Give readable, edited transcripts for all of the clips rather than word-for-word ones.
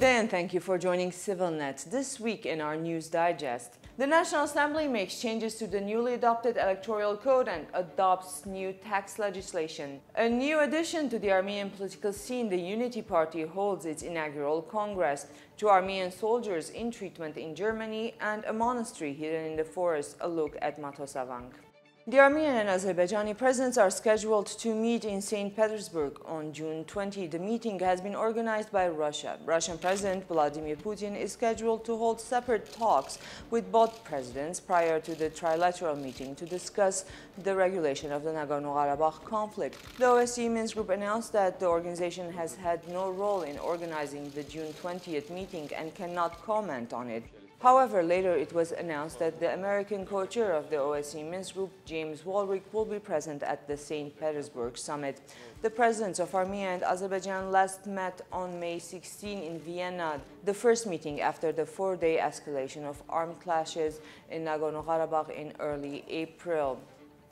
day and thank you for joining CivilNet. This week in our News Digest, the National Assembly makes changes to the newly adopted Electoral Code and adopts new tax legislation. A new addition to the Armenian political scene, the Unity Party holds its inaugural Congress. 2 Armenian soldiers in treatment in Germany and a monastery hidden in the forest, a look at Matosavank. The Armenian and Azerbaijani presidents are scheduled to meet in St. Petersburg on June 20. The meeting has been organized by Russia. Russian President Vladimir Putin is scheduled to hold separate talks with both presidents prior to the trilateral meeting to discuss the regulation of the Nagorno-Karabakh conflict. The OSCE Minsk Group announced that the organization has had no role in organizing the June 20th meeting and cannot comment on it. However, later it was announced that the American co-chair of the OSCE Minsk Group, James Woolrich, will be present at the St. Petersburg summit. The presidents of Armenia and Azerbaijan last met on May 16 in Vienna, the first meeting after the 4-day escalation of armed clashes in Nagorno-Karabakh in early April.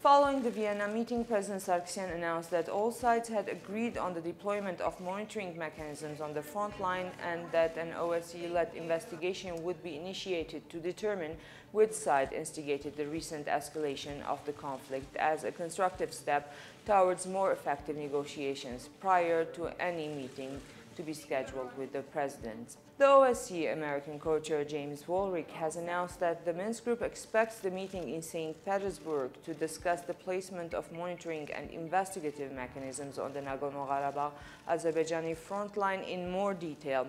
Following the Vienna meeting, President Sargsyan announced that all sides had agreed on the deployment of monitoring mechanisms on the front line and that an OSCE-led investigation would be initiated to determine which side instigated the recent escalation of the conflict as a constructive step towards more effective negotiations prior to any meeting to be scheduled with the presidents. The OSCE American co-chair James Woolrich has announced that the Minsk Group expects the meeting in St. Petersburg to discuss the placement of monitoring and investigative mechanisms on the Nagorno-Karabakh Azerbaijani front line in more detail.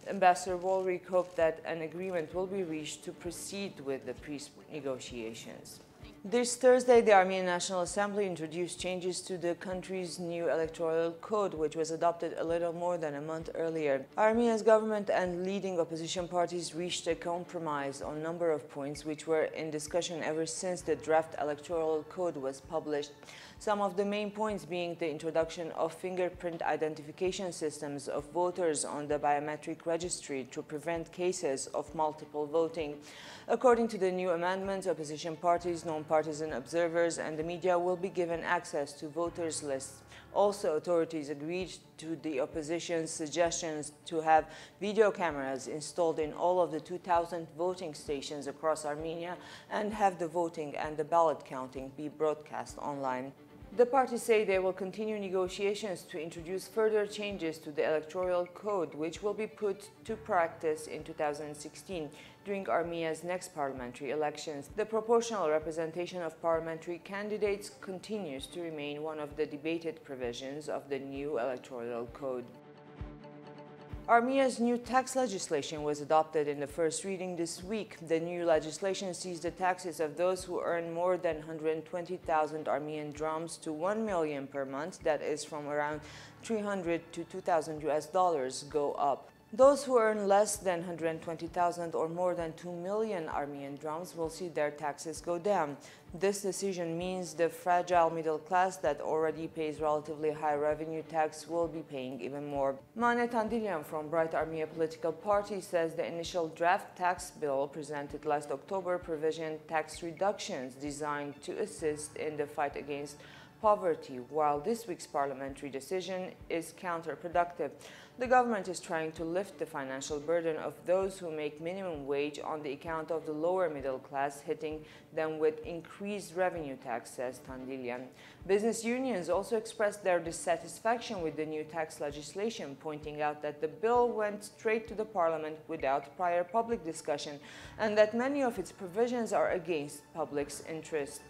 Ambassador Woolrich hoped that an agreement will be reached to proceed with the peace negotiations. This Thursday, the Armenian National Assembly introduced changes to the country's new Electoral Code, which was adopted a little more than a month earlier. Armenia's government and leading opposition parties reached a compromise on a number of points which were in discussion ever since the draft Electoral Code was published. Some of the main points being the introduction of fingerprint identification systems of voters on the biometric registry to prevent cases of multiple voting. According to the new amendments, opposition parties, non-partisan observers, and the media will be given access to voters' lists. Also, authorities agreed to the opposition's suggestions to have video cameras installed in all of the 2,000 voting stations across Armenia and have the voting and the ballot counting be broadcast online. The parties say they will continue negotiations to introduce further changes to the Electoral Code, which will be put to practice in 2016 during Armenia's next parliamentary elections. The proportional representation of parliamentary candidates continues to remain one of the debated provisions of the new Electoral Code. Armenia's new tax legislation was adopted in the first reading this week. The new legislation sees the taxes of those who earn more than 120,000 Armenian drams to 1 million per month, that is from around 300 to 2,000 US dollars, go up. Those who earn less than 120,000 or more than 2 million Armenian drams will see their taxes go down. This decision means the fragile middle class that already pays relatively high revenue tax will be paying even more. Mane Tandilian from Bright Armenia political party says the initial draft tax bill presented last October provisioned tax reductions designed to assist in the fight against poverty, while this week's parliamentary decision is counterproductive. The government is trying to lift the financial burden of those who make minimum wage on the account of the lower middle class, hitting them with increased revenue tax, says Tandilian. Business unions also expressed their dissatisfaction with the new tax legislation, pointing out that the bill went straight to the parliament without prior public discussion and that many of its provisions are against public's interest.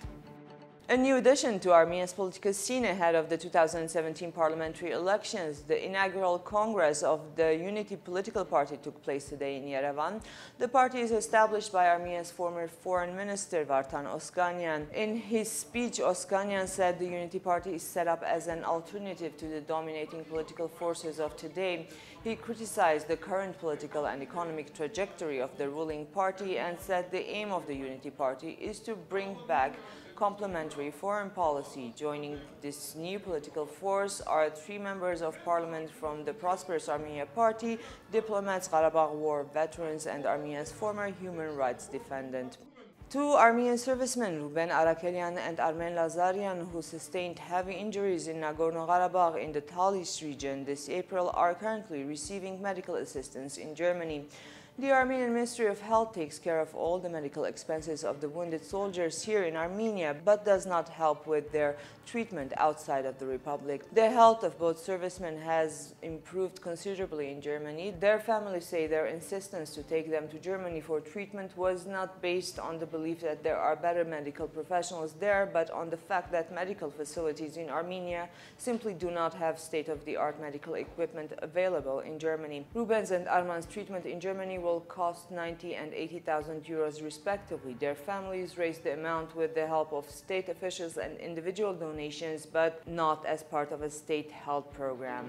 A new addition to Armenia's political scene ahead of the 2017 parliamentary elections. The inaugural Congress of the Unity political party took place today in Yerevan. The party is established by Armenia's former foreign minister Vartan Oskanyan. In his speech, Oskanyan said the Unity party is set up as an alternative to the dominating political forces of today. He criticized the current political and economic trajectory of the ruling party and said the aim of the Unity party is to bring back complementary foreign policy. Joining this new political force are 3 members of parliament from the Prosperous Armenia Party, diplomats, Karabakh War veterans, and Armenia's former human rights defendant. Two Armenian servicemen, Ruben Arakelian and Armen Lazarian, who sustained heavy injuries in Nagorno-Karabakh in the Talis region this April, are currently receiving medical assistance in Germany. The Armenian Ministry of Health takes care of all the medical expenses of the wounded soldiers here in Armenia, but does not help with their treatment outside of the Republic. The health of both servicemen has improved considerably in Germany. Their families say their insistence to take them to Germany for treatment was not based on the belief that there are better medical professionals there, but on the fact that medical facilities in Armenia simply do not have state-of-the-art medical equipment available in Germany. Ruben's and Arman's treatment in Germany will cost 90 and 80,000 euros respectively. Their families raised the amount with the help of state officials and individual donations, but not as part of a state health program.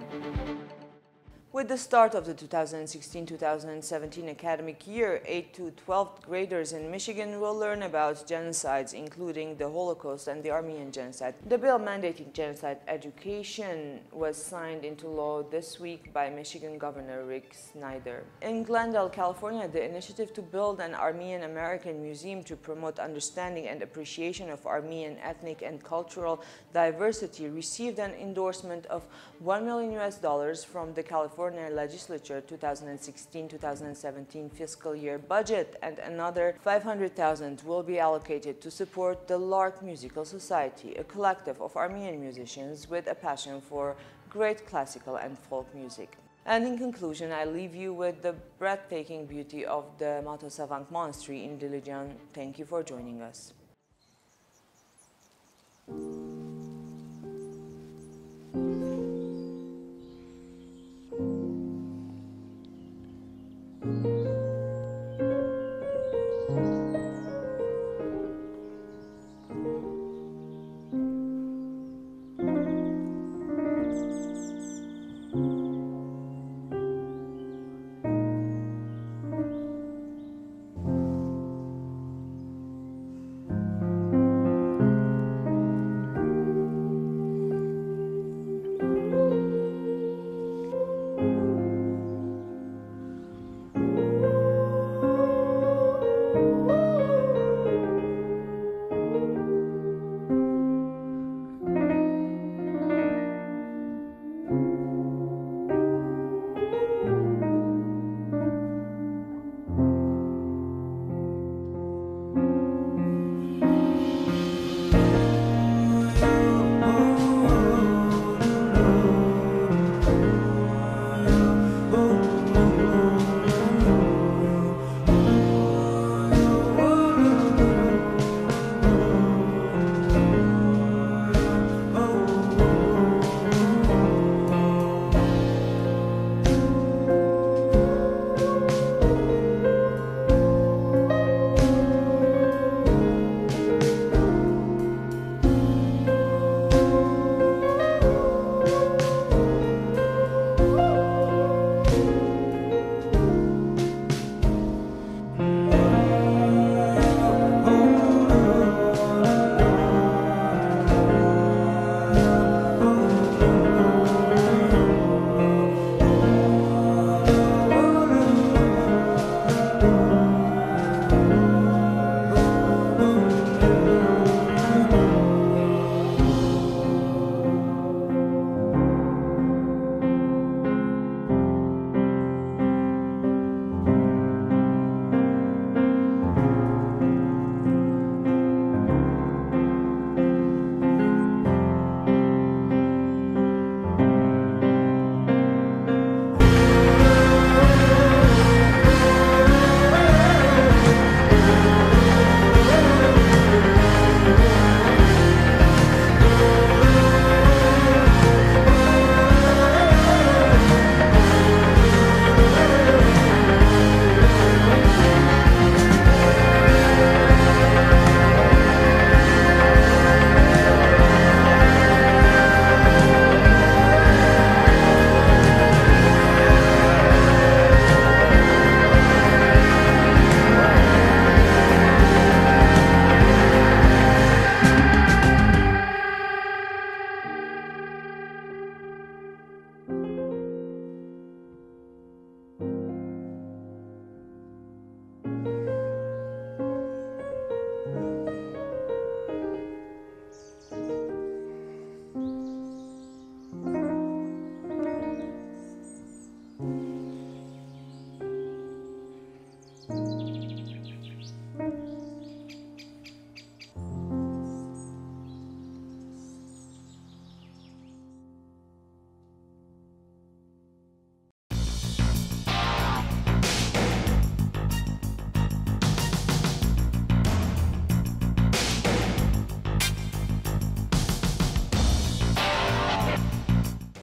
With the start of the 2016-2017 academic year, 8th to 12th graders in Michigan will learn about genocides, including the Holocaust and the Armenian genocide. The bill mandating genocide education was signed into law this week by Michigan Governor Rick Snyder. In Glendale, California, the initiative to build an Armenian-American museum to promote understanding and appreciation of Armenian ethnic and cultural diversity received an endorsement of $1 million from the California Legislature 2016-2017 fiscal year budget, and another $500,000 will be allocated to support the Lark Musical Society, a collective of Armenian musicians with a passion for great classical and folk music. And in conclusion, I leave you with the breathtaking beauty of the Matosavank monastery in Dilijan. Thank you for joining us.